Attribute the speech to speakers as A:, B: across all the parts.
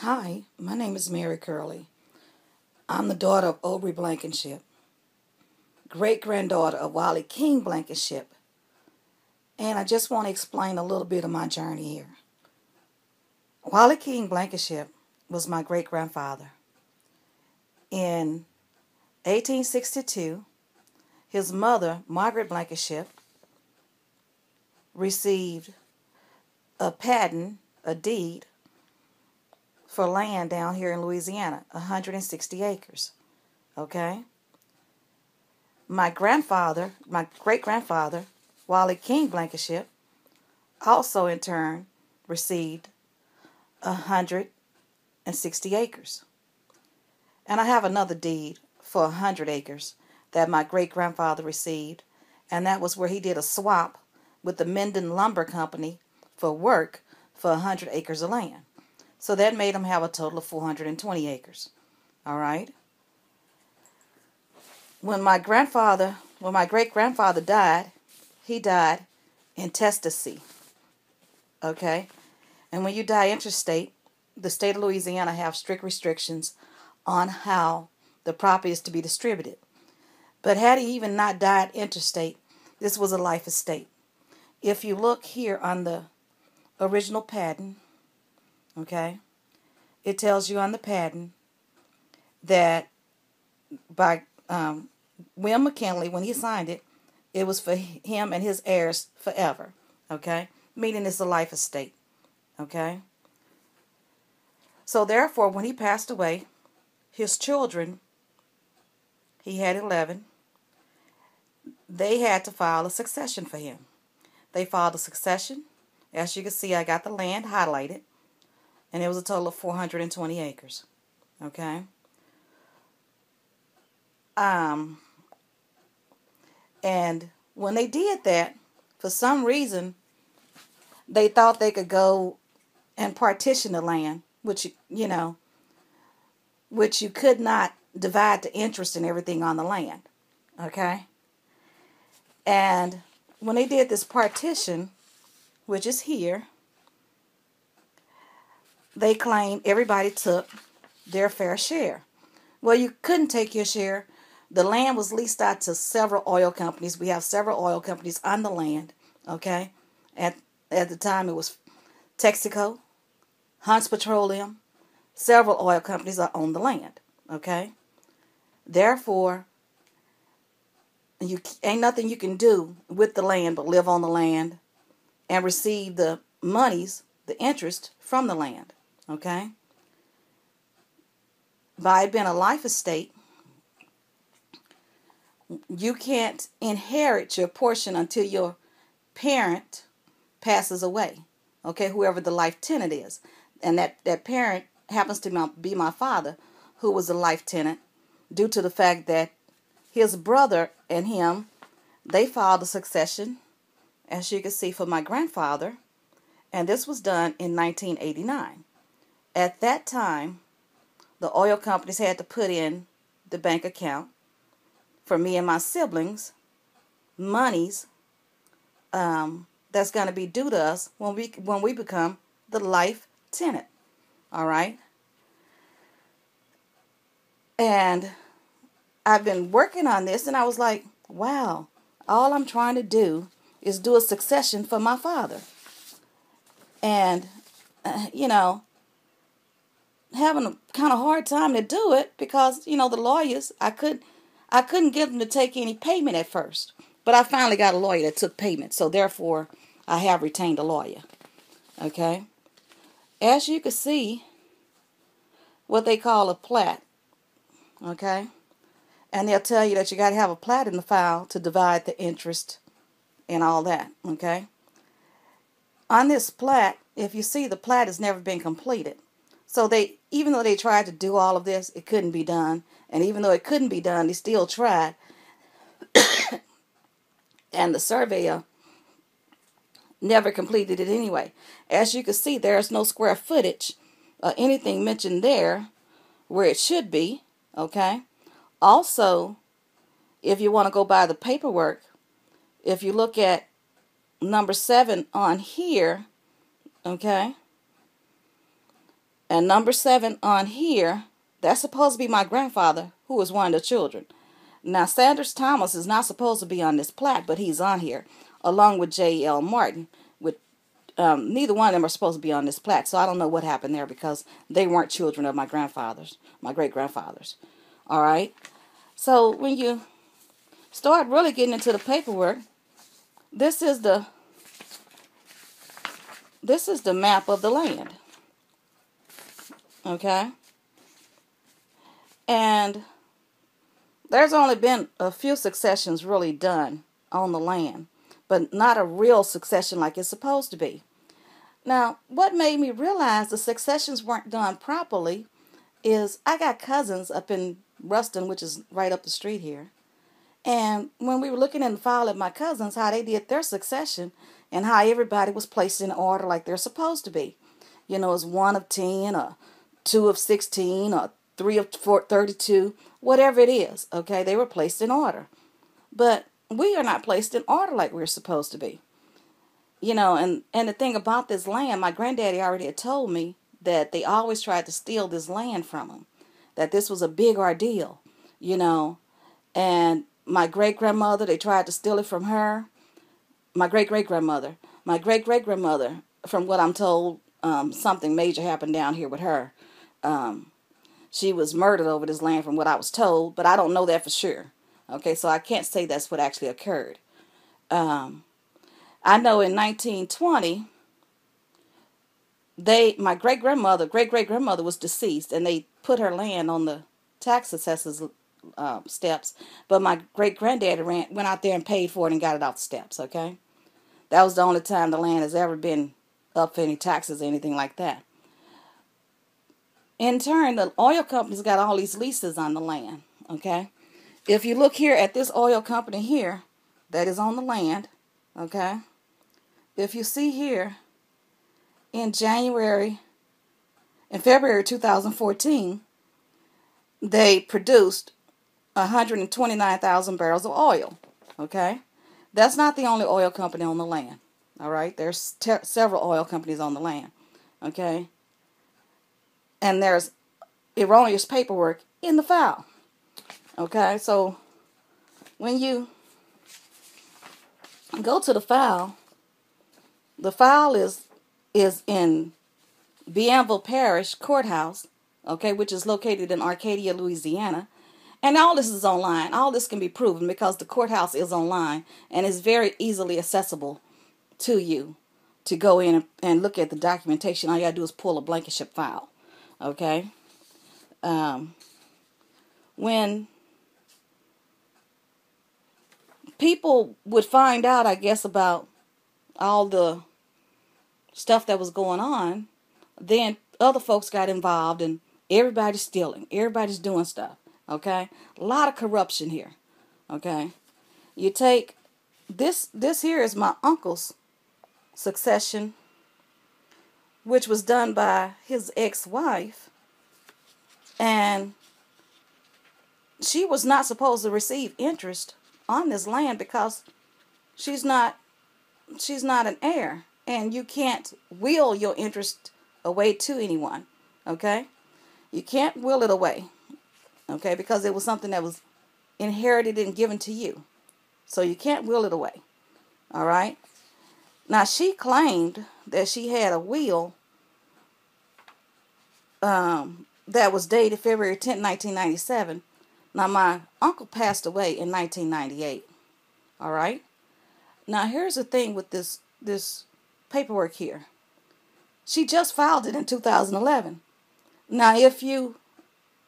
A: Hi, my name is Mary Curley. I'm the daughter of Oprah Blankenship, great-granddaughter of Wally King Blankenship, and I just want to explain a little bit of my journey here. Wally King Blankenship was my great-grandfather. In 1862, his mother, Margaret Blankenship, received a patent, a deed, for land down here in Louisiana, 160 acres. Okay? My great-grandfather, Wally King Blankenship, also in turn received 160 acres. And I have another deed for 100 acres that my great-grandfather received, and that was where he did a swap with the Minden Lumber Company for work for 100 acres of land. So that made him have a total of 420 acres. All right? When my great-grandfather died, he died intestacy. Okay? And when you die interstate, the state of Louisiana have strict restrictions on how the property is to be distributed. But had he even not died interstate, this was a life estate. If you look here on the original patent, okay, it tells you on the patent that by William McKinley, when he signed it, it was for him and his heirs forever, okay, meaning it's a life estate, okay. So therefore, when he passed away, his children, he had 11, they had to file a succession for him. They filed a succession. As you can see, I got the land highlighted, and it was a total of 420 acres, okay? And when they did that, for some reason, they thought they could go and partition the land, which you could not divide the interest and everything on the land, okay? And when they did this partition, which is here, they claimed everybody took their fair share. Well, you couldn't take your share. The land was leased out to several oil companies. We have several oil companies on the land, okay? At the time, it was Texaco, Hunts Petroleum, several oil companies are on the land, okay? Therefore, ain't nothing you can do with the land but live on the land and receive the monies, the interest from the land, okay? By it being a life estate, you can't inherit your portion until your parent passes away, okay, whoever the life tenant is. And that parent happens to be my father, who was a life tenant, due to the fact that his brother and him, they filed a succession, as you can see, for my grandfather, and this was done in 1989. At that time, the oil companies had to put in the bank account for me and my siblings monies that's going to be due to us when we become the life tenant. All right? And I've been working on this, and I was like, wow, all I'm trying to do is do a succession for my father. And, having a kind of hard time to do it because, the lawyers, I couldn't get them to take any payment at first. But I finally got a lawyer that took payment, so therefore I have retained a lawyer. Okay? As you can see, what they call a plat. Okay? And they'll tell you that you got to have a plat in the file to divide the interest and all that. Okay? On this plat, if you see, the plat has never been completed. So even though they tried to do all of this, it couldn't be done. And even though it couldn't be done, they still tried. And the surveyor never completed it anyway. As you can see, there's no square footage or anything mentioned there where it should be. Okay? Also, if you want to go by the paperwork, if you look at number 7 on here, okay, and And number 7 on here, that's supposed to be my grandfather, who was one of the children. Now, Sanders Thomas is not supposed to be on this plaque, but he's on here, along with J.L. Martin. Neither one of them are supposed to be on this plaque, so I don't know what happened there because they weren't children of my grandfathers, my great-grandfathers. All right? So when you start really getting into the paperwork, this is the map of the land. Okay? And there's only been a few successions really done on the land, but not a real succession like it's supposed to be. Now, what made me realize the successions weren't done properly is I got cousins up in Ruston, which is right up the street here. And when we were looking in the file at my cousins, how they did their succession and how everybody was placed in order like they're supposed to be. You know, it's 1 of 10 or 2 of 16 or 3 of 32, whatever it is, okay? They were placed in order. But we are not placed in order like we're supposed to be. You know, and the thing about this land, my granddaddy already had told me that they always tried to steal this land from him, that this was a big ordeal, you know. And my great-grandmother, they tried to steal it from her. My great-great-grandmother, from what I'm told, something major happened down here with her. She was murdered over this land from what I was told, but I don't know that for sure. Okay, so I can't say that's what actually occurred. I know in 1920, my great-great-grandmother was deceased, and they put her land on the tax assessor's steps, but my great-granddaddy went out there and paid for it and got it off the steps, okay? That was the only time the land has ever been up for any taxes or anything like that. In turn, the oil companies got all these leases on the land, okay? If you look here at this oil company here that is on the land, okay? If you see here in February 2014, they produced 129,000 barrels of oil, okay? That's not the only oil company on the land, all right? There's several oil companies on the land, okay? And there's erroneous paperwork in the file, okay? So when you go to the file is in Bienville Parish Courthouse, okay, which is located in Arcadia, Louisiana. And all this is online. All this can be proven because the courthouse is online and is very easily accessible to you to go in and look at the documentation. All you got to do is pull a Blankenship file, okay? When people would find out, I guess, about all the stuff that was going on, then other folks got involved and everybody's stealing. Everybody's doing stuff, okay? A lot of corruption here, okay? You take, this here is my uncle's succession, which was done by his ex-wife, and she was not supposed to receive interest on this land because she's not an heir, and you can't will your interest away to anyone, okay? You can't will it away, okay, because it was something that was inherited and given to you. So you can't will it away, all right? Now, she claimed that she had a will that was dated February 10, 1997. Now, my uncle passed away in 1998, all right? Now, here's the thing with this paperwork here. She just filed it in 2011. Now, if you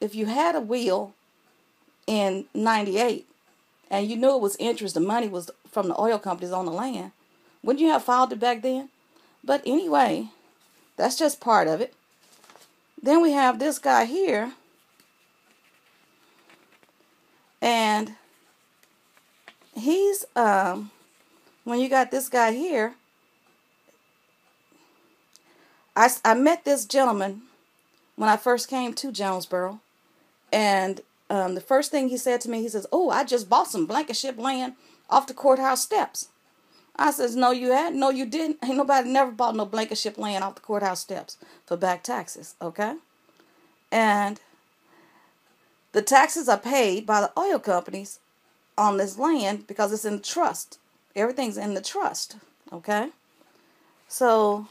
A: had a will in 98 and you knew it was interest, the money was from the oil companies on the land, wouldn't you have filed it back then? But anyway, that's just part of it. Then we have this guy here, and he's when you got this guy here, I met this gentleman when I first came to Jonesboro, and the first thing he said to me, he says, "Oh, I just bought some Blankenship land off the courthouse steps." I says, no, you hadn't. No, you didn't. Ain't nobody never bought no Blankenship land off the courthouse steps for back taxes, okay? And the taxes are paid by the oil companies on this land because it's in the trust. Everything's in the trust, okay? So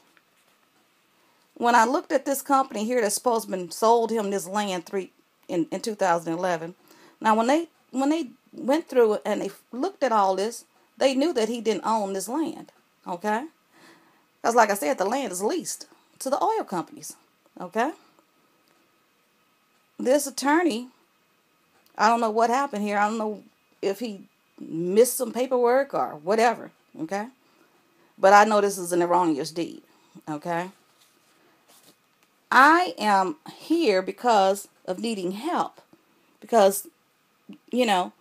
A: when I looked at this company here that's supposed to have sold him this land in 2011, now when they went through it and they looked at all this, they knew that he didn't own this land, okay? Because like I said, the land is leased to the oil companies, okay? This attorney, I don't know what happened here. I don't know if he missed some paperwork or whatever, okay? But I know this is an erroneous deed, okay? I am here because of needing help. Because, you know,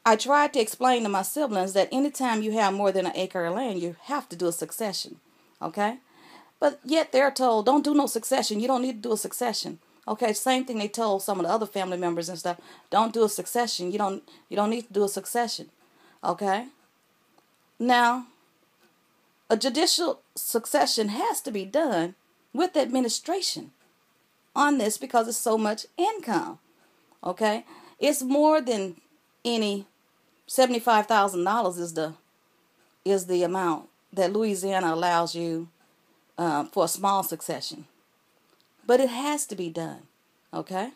A: I tried to explain to my siblings that anytime you have more than an acre of land, you have to do a succession, okay? But yet they're told, don't do no succession. You don't need to do a succession. Okay, same thing they told some of the other family members and stuff. Don't do a succession. You don't need to do a succession. Okay? Now, a judicial succession has to be done with administration on this because it's so much income. Okay? It's more than any $75,000 is the amount that Louisiana allows you for a small succession. But it has to be done, okay?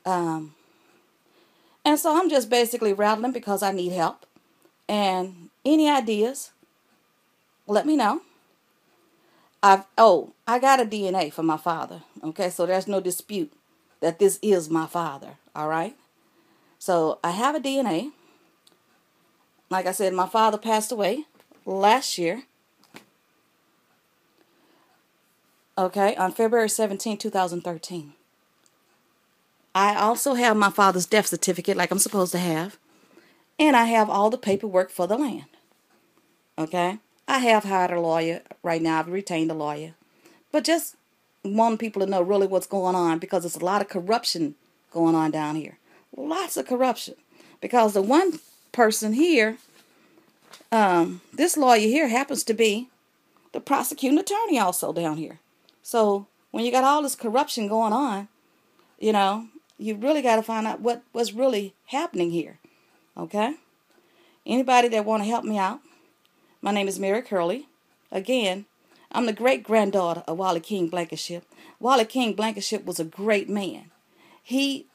A: And so I'm just basically rattling because I need help. And any ideas, let me know. I got a DNA for my father, okay? So there's no dispute that this is my father, all right? So I have a DNA. Like I said, my father passed away last year. Okay, on February 17, 2013. I also have my father's death certificate like I'm supposed to have. And I have all the paperwork for the land. Okay? I have hired a lawyer right now. I've retained a lawyer. But just want people to know really what's going on because there's a lot of corruption going on down here. Lots of corruption. Because the one person here, this lawyer here happens to be the prosecuting attorney also down here. So when you got all this corruption going on, you know, you really got to find out what's really happening here. Okay? Anybody that want to help me out, my name is Mary Curley. Again, I'm the great-granddaughter of Wally King Blankenship. Wally King Blankenship was a great man. He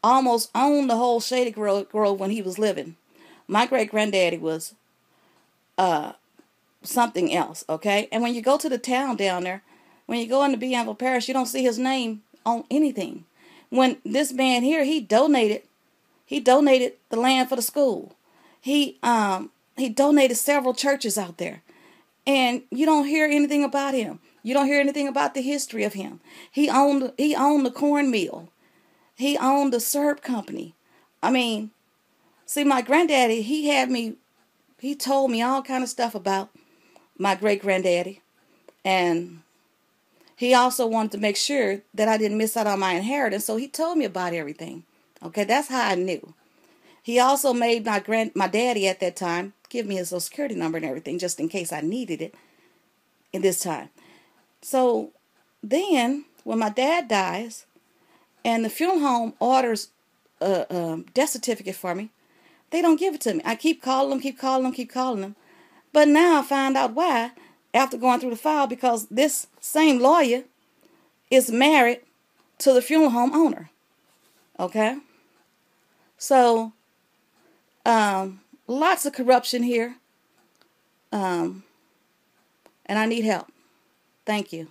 A: almost owned the whole Shady Grove when he was living. My great-granddaddy was something else, okay? And when you go to the town down there, when you go into Bienville Parish, you don't see his name on anything. When this man here, he donated the land for the school. He donated several churches out there. And you don't hear anything about him. You don't hear anything about the history of him. He owned the corn mill. He owned the syrup company. I mean, see, my granddaddy, he told me all kind of stuff about my great-granddaddy. And he also wanted to make sure that I didn't miss out on my inheritance, so he told me about everything. Okay, that's how I knew. He also made my daddy at that time give me his Social Security number and everything, just in case I needed it in this time. So then, when my dad dies, and the funeral home orders a death certificate for me, they don't give it to me. I keep calling them. But now I find out why, after going through the file, because this same lawyer is married to the funeral home owner. Okay? So, lots of corruption here. And I need help. Thank you.